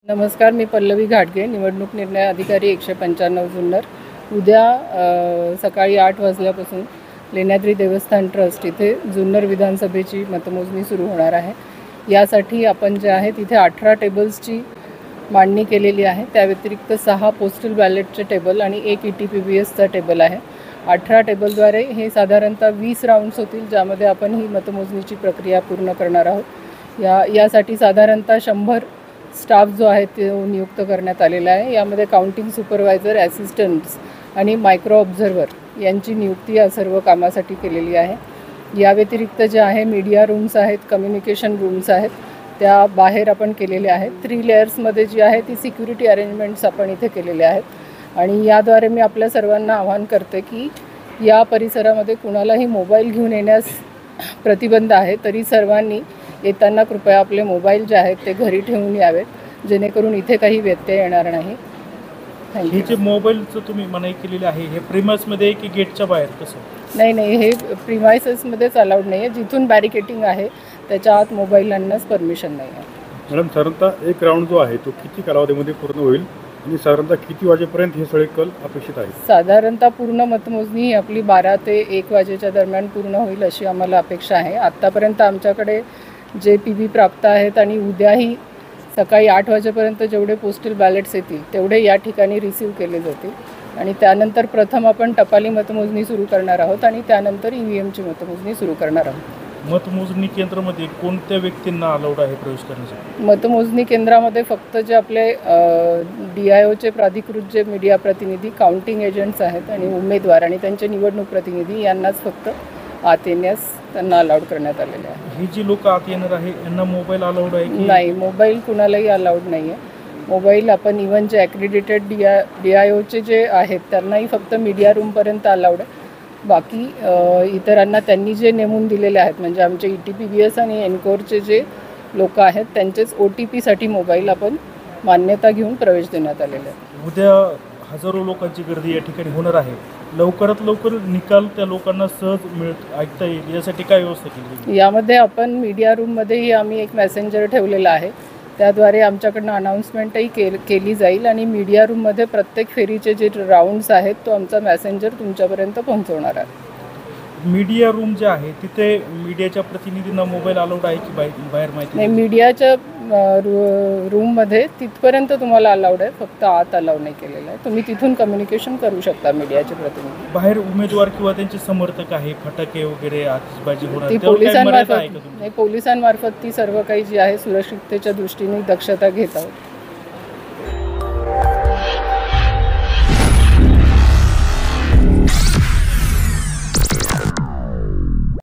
नमस्कार, मी पल्लवी घाटगे, निवडणूक निर्णय अधिकारी 195 जुन्नर. उद्या सकाळी 8 वाजल्यापासून लेण्याद्री देवस्थान ट्रस्ट इथे जुन्नर विधानसभेची मतमोजणी सुरू होणार आहे. यासाठी आपण जे आहे तिथे 18 टेबल्सची मांडणी केलेली आहे. त्या व्यतिरिक्त 6 पोस्टल बॅलेटचे टेबल आणि 1 ETPBSचा टेबल आहे. 18 टेबलद्वारे हे साधारणतः 20 राऊंड्स होतील, ज्यामध्ये आपण ही मतमोजणीची प्रक्रिया पूर्ण करणार आहोत. यासाठी साधारणतः 100 स्टाफ जो आहे तो नियुक्त करण्यात आलेला आहे. यामध्ये काउंटिंग सुपरवायझर, ॲसिस्टंट्स आणि मायक्रो ऑब्झर्वर यांची नियुक्ती या सर्व कामासाठी केलेली आहे. या व्यतिरिक्त जे आहे मीडिया रूम्स आहेत, कम्युनिकेशन रूम्स आहेत, त्या बाहेर आपण केलेल्या आहेत. 3 लेयर्समध्ये जी आहे ती सिक्युरिटी अरेंजमेंट्स आपण इथे केलेले आहेत. आणि याद्वारे मी आपल्या सर्वांना आवाहन करते की या परिसरामध्ये कुणालाही मोबाईल घेऊन येण्यास प्रतिबंध आहे. तरी सर्वांनी येताना कृपया आपले मोबाईल जे आहेत ते घरी ठेवून यावेत, जेणेकरून इथे काही व्यत्यय येणार नाही. हे जे मोबाईलचं तुम्ही मनाई केलेली आहे, हे प्रीमाइसमध्ये की गेटच्या बाहेर कसं? नाही, हे प्रीमाइसेसमध्येच अलाउड नाही आहे. जिथून बॅरिकेटिंग आहे त्याच्या आत मोबाईल आणण्यास परमिशन नाही आहे. मॅडम, साधारणतः एक राऊंड जो आहे तो किती कालावधीमध्ये पूर्ण होईल आणि साधारणतः किती वाजेपर्यंत हे सगळे कल अपेक्षित आहे? साधारणतः पूर्ण मतमोजणी ही आपली 12 ते 1 वाजेच्या दरम्यान पूर्ण होईल अशी आम्हाला अपेक्षा आहे. आत्तापर्यंत आमच्याकडे जे PB प्राप्त आहेत आणि उद्याही सकाळी 8 वाजेपर्यंत जेवढे पोस्टल बॅलेट्स येतील तेवढे या ठिकाणी रिसीव केले जातील. आणि त्यानंतर प्रथम आपण टपाली मतमोजणी सुरू करणार आहोत आणि त्यानंतर EVMची मतमोजणी सुरू करणार आहोत. मतमोजणी केंद्रामध्ये कोणत्या व्यक्तींना अलाउड आहे प्रवेश करण्यासाठी? मतमोजणी केंद्रामध्ये फक्त जे आपले DIOचे प्राधिकृत जे मीडिया प्रतिनिधी, काउंटिंग एजंट्स आहेत आणि उमेदवार आणि त्यांचे निवडणूक प्रतिनिधी यांनाच फक्त आत येण्यास त्यांना अलाउड करण्यात आलेले आहे. ही जी लोक आत येणार आहे यांना मोबाईल अलाउड आहे की नाही? मोबाईल कुणालाही अलाउड नाही आहे. मोबाईल आपण इव्हन जे ॲक्रेडिटेड DIOचे जे आहेत त्यांनाही फक्त मीडिया रूमपर्यंत अलाउड आहे. बाकी इतरांना त्यांनी जे नेमून दिलेले आहेत, म्हणजे आमचे ETPBS आणि एनकोरचे जे लोक आहेत त्यांचेच OTPसाठी मोबाईल आपण मान्यता घेऊन प्रवेश देण्यात आलेला आहे. उद्या हजारो लोकांची गर्दी या ठिकाणी होणार आहे. लवकरात लवकर निकाल त्या लोकांना सहज ऐकता येईल यासाठी काय व्यवस्था केली? यामध्ये आपण मीडिया रूममध्येही आम्ही एक मेसेंजर ठेवलेला आहे. त्याद्वारे आमच्याकडनं अनाऊन्समेंटही केली जाईल आणि मीडिया रूममध्ये प्रत्येक फेरीचे जे राऊंड्स आहेत तो आमचा मेसेंजर तुमच्यापर्यंत पोहोचवणार आहे. मीडिया रूम जे आहे तिथे मीडियाच्या प्रतिनिधींना मोबाईल अलाउड आहे की बाहेर माहिती नाही, मीडियाच्या रूममध्ये तिथपर्यंत तुम्हाला अलाउड आहे, फक्त आत अलाउड नाही केलेलं आहे. तुम्ही तिथून कम्युनिकेशन करू शकता मीडियाचे प्रतिनिधी. बाहेर उमेदवार किंवा त्यांचे समर्थक आहे, फटाके वगैरे आतिषबाजी होणार, ती पोलिसांमार्फत ती सर्व काही जी आहे सुरक्षिततेच्या दृष्टीने दक्षता घेत आहोत.